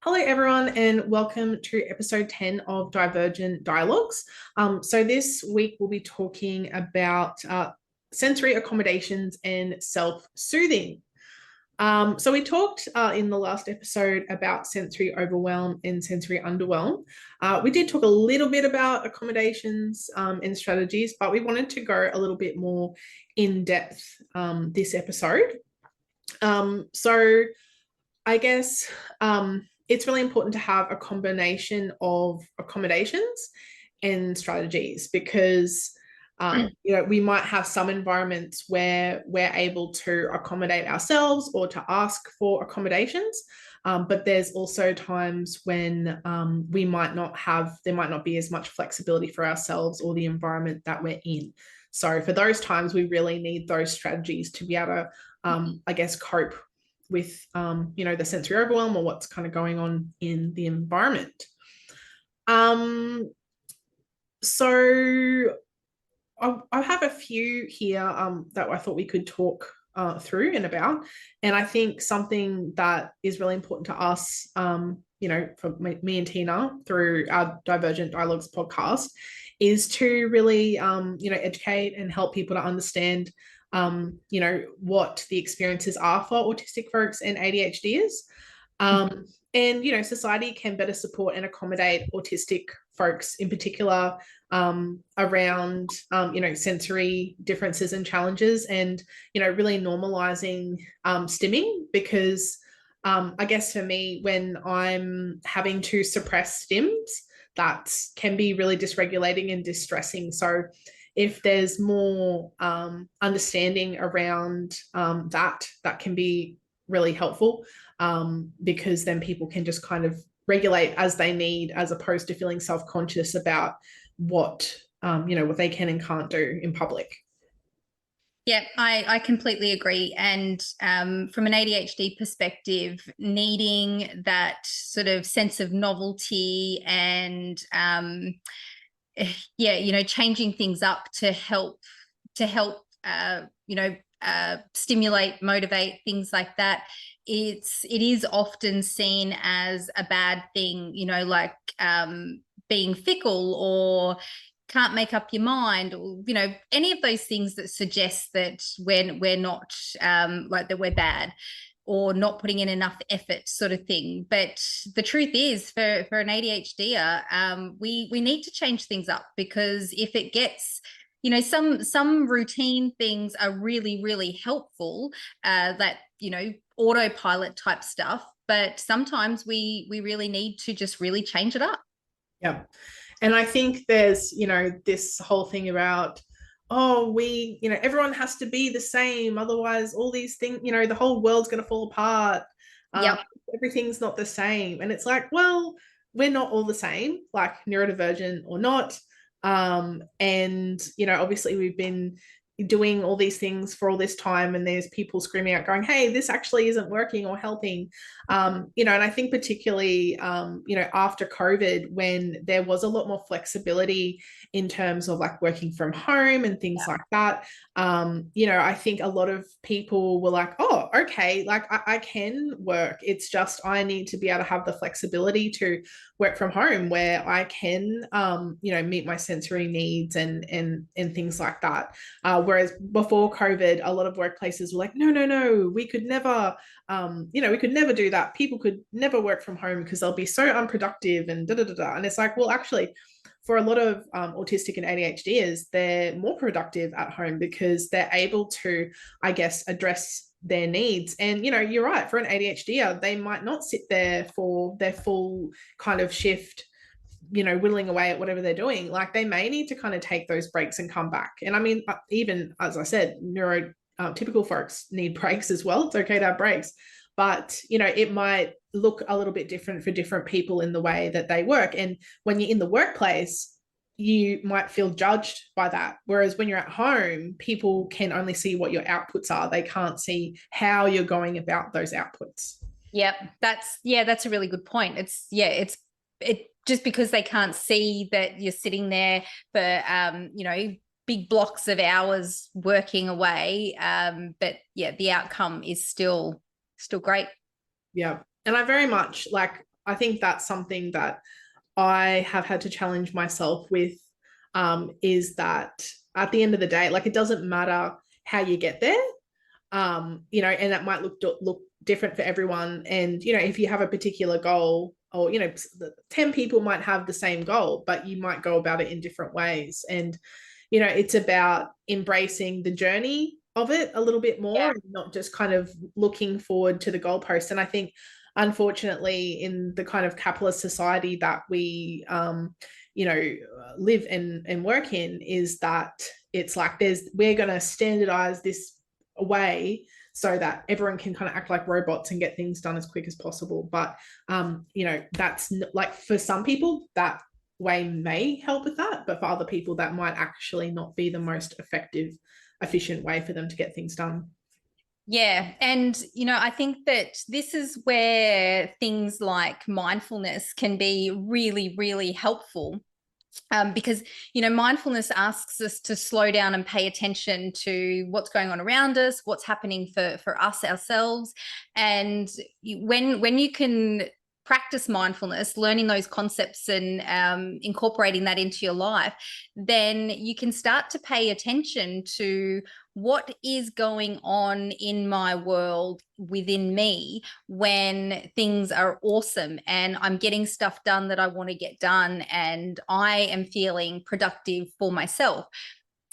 Hello, everyone, and welcome to episode 10 of Divergent Dialogues. So this week we'll be talking about sensory accommodations and self-soothing. So we talked in the last episode about sensory overwhelm and sensory underwhelm. We did talk a little bit about accommodations and strategies, but we wanted to go a little bit more in depth this episode. So I guess it's really important to have a combination of accommodations and strategies because we might have some environments where we're able to accommodate ourselves or to ask for accommodations. But there's also times when there might not be as much flexibility for ourselves or the environment that we're in. So for those times, we really need those strategies to be able to, cope with the sensory overwhelm or what's kind of going on in the environment. So I have a few here that I thought we could talk through and about. And I think something that is really important to us, for me and Teena through our Divergent Dialogues podcast, is to really, educate and help people to understand what the experiences are for autistic folks and ADHDers. And society can better support and accommodate autistic folks in particular around sensory differences and challenges, and really normalizing stimming, because I guess for me, when I'm having to suppress stims, that can be really dysregulating and distressing. So if there's more understanding around that can be really helpful, because then people can just kind of regulate as they need, as opposed to feeling self-conscious about what they can and can't do in public. Yeah, I completely agree. And from an ADHD perspective, needing that sort of sense of novelty and changing things up to help stimulate, motivate, things like that. It is often seen as a bad thing, like being fickle or can't make up your mind, or any of those things that suggest that we're not that we're bad or not putting in enough effort, sort of thing. But the truth is, for an ADHDer, we need to change things up, because if it gets, some routine things are really, really helpful, that autopilot type stuff, but sometimes we really need to just really change it up. Yeah. And I think there's, this whole thing about, everyone has to be the same. Otherwise, all these things, the whole world's going to fall apart. Yep. Everything's not the same. And it's like, well, we're not all the same, like neurodivergent or not. Obviously we've been doing all these things for all this time, and there's people screaming out going, hey, this actually isn't working or helping. And I think particularly after COVID, when there was a lot more flexibility in terms of like working from home and things like that, I think a lot of people were like, oh, okay, like I can work, it's just I need to be able to have the flexibility to work from home where I can meet my sensory needs and things like that. Whereas before COVID, a lot of workplaces were like, no, we could never do that. People could never work from home because they'll be so unproductive and And it's like, well, actually, for a lot of autistic and ADHDers, they're more productive at home because they're able to, I guess, address their needs. And you're right, for an ADHDer, they might not sit there for their full kind of shift, whittling away at whatever they're doing. Like, they may need to kind of take those breaks and come back. And I mean, even as I said, neurotypical folks need breaks as well. It's okay to have breaks, but it might look a little bit different for different people in the way that they work. And when you're in the workplace, you might feel judged by that. Whereas when you're at home, people can only see what your outputs are. They can't see how you're going about those outputs. Yep. That's a really good point. It's just because they can't see that you're sitting there for, big blocks of hours working away. But yeah, the outcome is still great. Yeah. And I very much I think that's something that I have had to challenge myself with, is that at the end of the day, like, it doesn't matter how you get there, and that might look different for everyone. And, if you have a particular goal, or, 10 people might have the same goal, but you might go about it in different ways. And, it's about embracing the journey of it a little bit more, and not just kind of looking forward to the goalpost. And I think, unfortunately, in the kind of capitalist society that we, live and work in, is that it's like we're going to standardize this way so that everyone can kind of act like robots and get things done as quick as possible. But that's like, for some people that way may help with that, but for other people that might actually not be the most effective, efficient way for them to get things done. Yeah. And, I think that this is where things like mindfulness can be really, really helpful. Because, mindfulness asks us to slow down and pay attention to what's going on around us, what's happening for us ourselves. And when you can practice mindfulness, learning those concepts and incorporating that into your life, then you can start to pay attention to what is going on in my world within me when things are awesome and I'm getting stuff done that I want to get done and I am feeling productive for myself.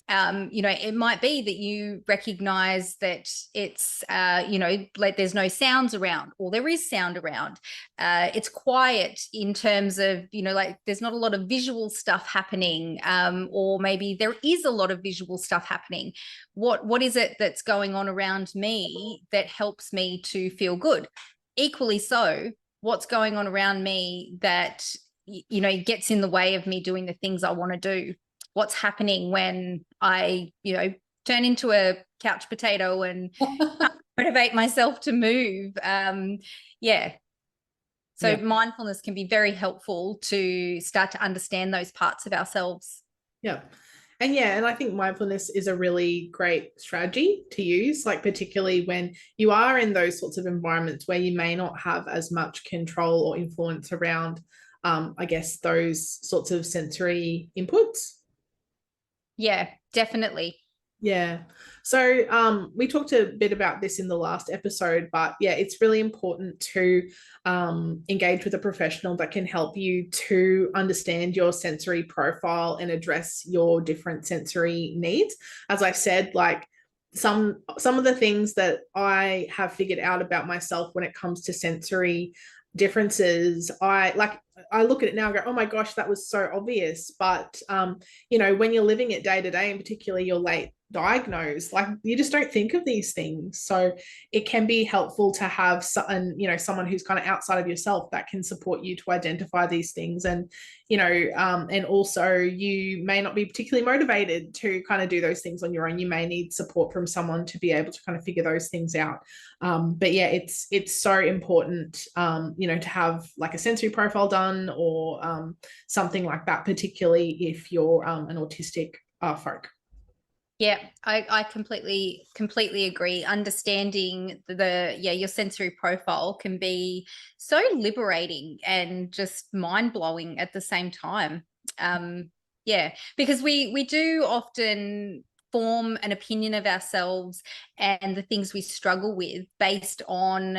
It might be that you recognize that it's, like there's no sounds around, or there is sound around. It's quiet in terms of, like there's not a lot of visual stuff happening, or maybe there is a lot of visual stuff happening. What is it that's going on around me that helps me to feel good? Equally so, what's going on around me that, gets in the way of me doing the things I want to do? What's happening when I, turn into a couch potato and motivate myself to move? So mindfulness can be very helpful to start to understand those parts of ourselves. Yeah. And I think mindfulness is a really great strategy to use, like particularly when you are in those sorts of environments where you may not have as much control or influence around, I guess, those sorts of sensory inputs. Yeah, definitely. Yeah. So we talked a bit about this in the last episode, but yeah, it's really important to engage with a professional that can help you to understand your sensory profile and address your different sensory needs. As I said, like some of the things that I have figured out about myself when it comes to sensory differences, I look at it now and go, oh my gosh, that was so obvious. But when you're living it day to day, and particularly you're late diagnosed, like you just don't think of these things. So it can be helpful to have someone who's kind of outside of yourself that can support you to identify these things. And and also you may not be particularly motivated to kind of do those things on your own. You may need support from someone to be able to kind of figure those things out. But yeah, it's so important, to have like a sensory profile done, or something like that, particularly if you're an autistic folk. Yeah, I completely agree. Understanding your sensory profile can be so liberating and just mind-blowing at the same time. Because we do often form an opinion of ourselves and the things we struggle with based on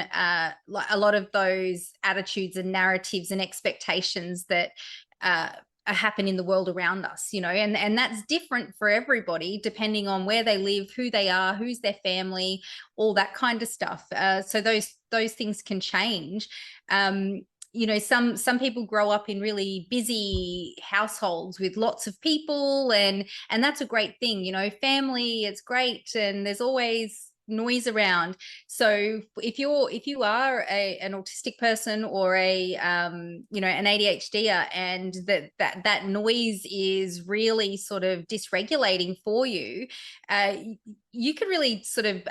like a lot of those attitudes and narratives and expectations that happen in the world around us, and that's different for everybody depending on where they live, who they are, who's their family, all that kind of stuff. So those things can change. Some people grow up in really busy households with lots of people, and that's a great thing. Family, it's great, and there's always noise around. So if you are an autistic person or an ADHDer, and that noise is really sort of dysregulating for you, you can really sort of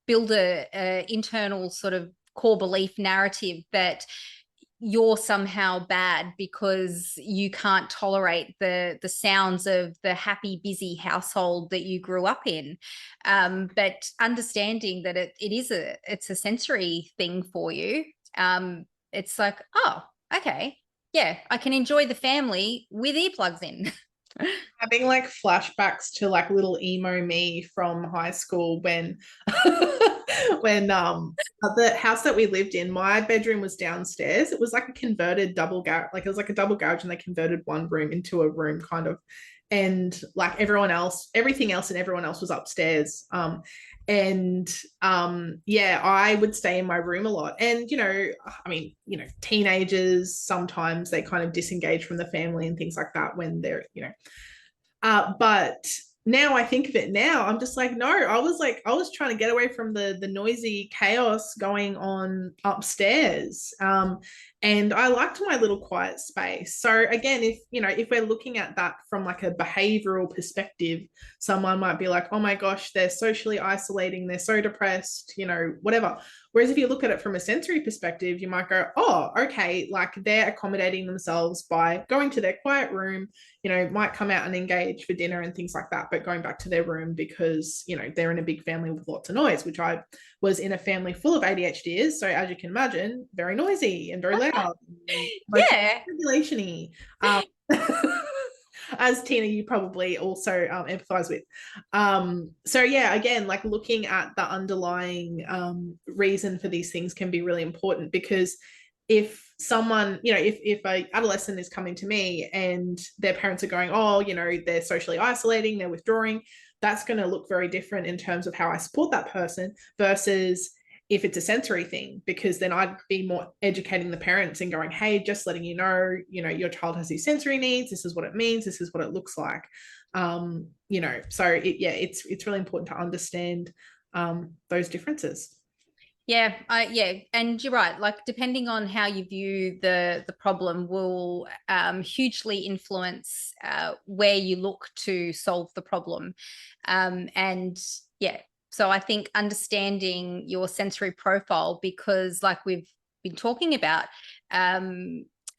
build a internal sort of core belief narrative that you're somehow bad because you can't tolerate the sounds of the happy, busy household that you grew up in. But understanding that it's a sensory thing for you, it's like, oh, okay, yeah, I can enjoy the family with earplugs in. Having like flashbacks to like little emo me from high school when when the house that we lived in, my bedroom was downstairs. It was like a converted double garage, like it was like a double garage, and they converted one room into a room kind of, and like everyone else, everything else and everyone else was upstairs. And yeah, I would stay in my room a lot. And I mean, teenagers, sometimes they kind of disengage from the family and things like that when they're, but now I think of it now, I'm just like, no, I was trying to get away from the noisy chaos going on upstairs. And I liked my little quiet space. So again, if we're looking at that from like a behavioral perspective, someone might be like, oh my gosh, they're socially isolating, they're so depressed, whatever. Whereas if you look at it from a sensory perspective, you might go, oh, okay, like they're accommodating themselves by going to their quiet room, might come out and engage for dinner and things like that, but going back to their room because, they're in a big family with lots of noise, which I was in a family full of ADHDers. So as you can imagine, very noisy and very loud, Yeah. regulation-y. As Teena, you probably also empathize with. So yeah, again, like looking at the underlying reason for these things can be really important, because if someone, if a adolescent is coming to me and their parents are going, oh, they're socially isolating, they're withdrawing, that's going to look very different in terms of how I support that person versus if it's a sensory thing, because then I'd be more educating the parents and going, hey, just letting your child has these sensory needs. This is what it means. This is what it looks like. So it's really important to understand those differences. Yeah, and you're right. Like depending on how you view the problem will hugely influence where you look to solve the problem. And yeah, so I think understanding your sensory profile, because like we've been talking about,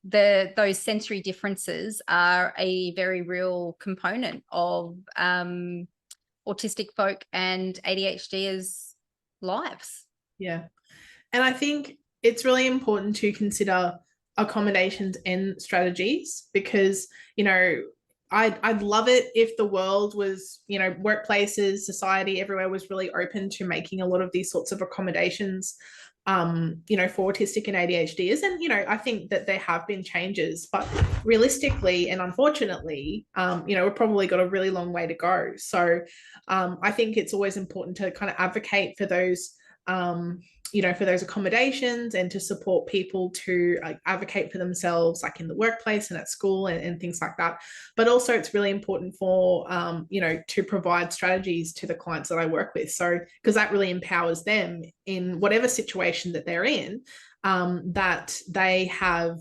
those sensory differences are a very real component of autistic folk and ADHDers' lives. Yeah. And I think it's really important to consider accommodations and strategies, because, I'd love it if the world was, workplaces, society, everywhere was really open to making a lot of these sorts of accommodations, for autistic and ADHDs. And, I think that there have been changes, but realistically and unfortunately, we've probably got a really long way to go. So I think it's always important to kind of advocate for those for those accommodations, and to support people to advocate for themselves, like in the workplace and at school and things like that. But also it's really important for, to provide strategies to the clients that I work with. So, because that really empowers them in whatever situation that they're in, that they have,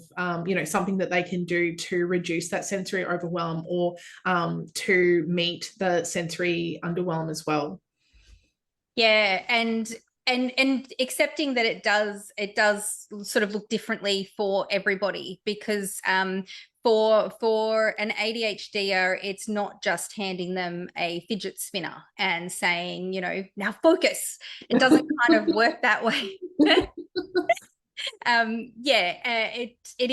something that they can do to reduce that sensory overwhelm, or to meet the sensory underwhelm as well. Yeah, and accepting that it does sort of look differently for everybody, because for an ADHDer, it's not just handing them a fidget spinner and saying, now focus. It doesn't kind of work that way. It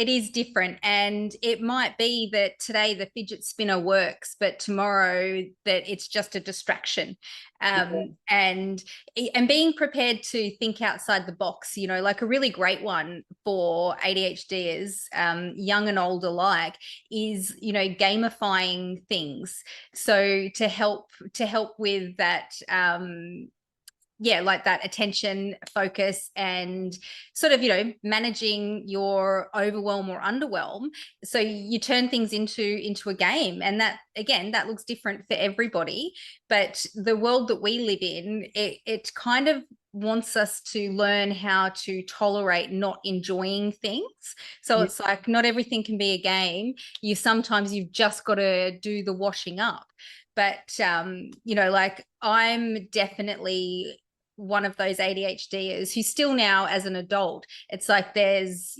is different, and it might be that today the fidget spinner works, but tomorrow that it's just a distraction. And being prepared to think outside the box, like a really great one for ADHDers, young and old alike, is gamifying things, so to help with that, like that attention focus, and sort of managing your overwhelm or underwhelm. So you turn things into a game, and that, again, that looks different for everybody. But the world that we live in, it kind of wants us to learn how to tolerate not enjoying things. So it's like not everything can be a game. Sometimes you've just got to do the washing up. But like I'm definitely one of those ADHDers who still now, as an adult, it's like there's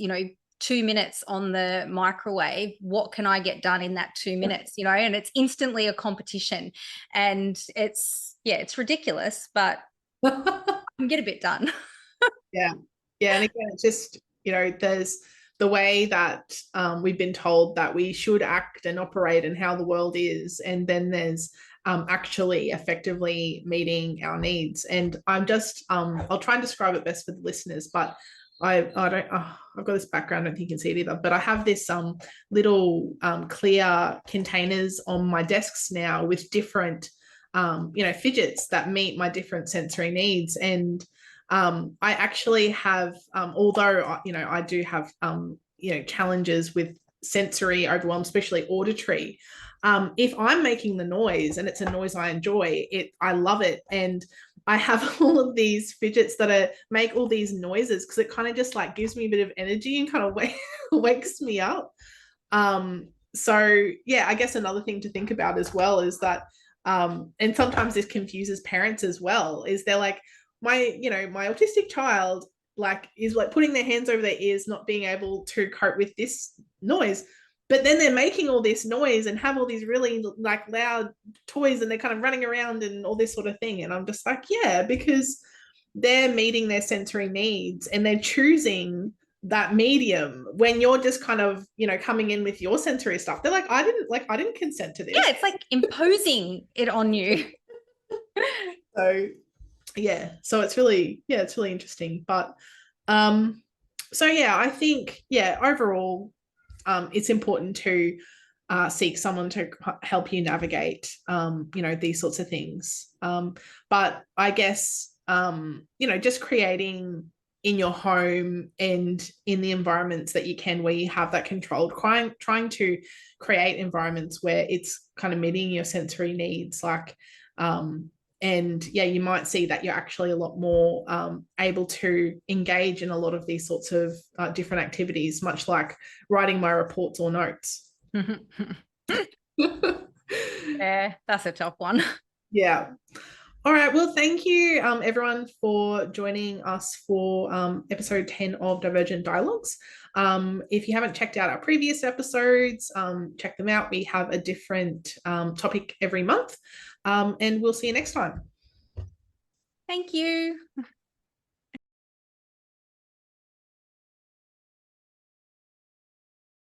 2 minutes on the microwave. What can I get done in that 2 minutes? And it's instantly a competition, and it's ridiculous, but I can get a bit done. Yeah. And again, it's just you know, there's the way that we've been told that we should act and operate and how the world is, and then there's actually effectively meeting our needs. And I'm just I'll try and describe it best for the listeners, but I don't I've got this background, I don't think you can see it either, but I have this little clear containers on my desks now with different you know, fidgets that meet my different sensory needs. And I actually have although you know, I do have you know, challenges with sensory overwhelm, especially auditory, if I'm making the noise and it's a noise I enjoy, I love it. And I have all of these fidgets that make all these noises because it kind of just like gives me a bit of energy and kind of wakes me up. So yeah, I guess another thing to think about as well is that, and sometimes this confuses parents as well, is they're like, you know, my autistic child like is like putting their hands over their ears, not being able to cope with this noise, but then they're making all this noise and have all these really like loud toys and they're kind of running around and all this sort of thing. And I'm just like, yeah, because they're meeting their sensory needs and they're choosing that medium when you're just kind of, you know, coming in with your sensory stuff. They're like, I didn't consent to this. Yeah, it's like imposing it on you. So yeah, so it's really interesting. But so yeah, I think, yeah, overall it's important to seek someone to help you navigate, you know, these sorts of things. But I guess, you know, just creating in your home and in the environments that you can, where you have that controlled, trying to create environments where it's kind of meeting your sensory needs, like, and yeah, you might see that you're actually a lot more able to engage in a lot of these sorts of different activities, much like writing my reports or notes. Yeah, that's a tough one. Yeah. All right. Well, thank you, everyone, for joining us for episode 10 of Divergent Dialogues. If you haven't checked out our previous episodes, check them out. We have a different topic every month, and we'll see you next time. Thank you.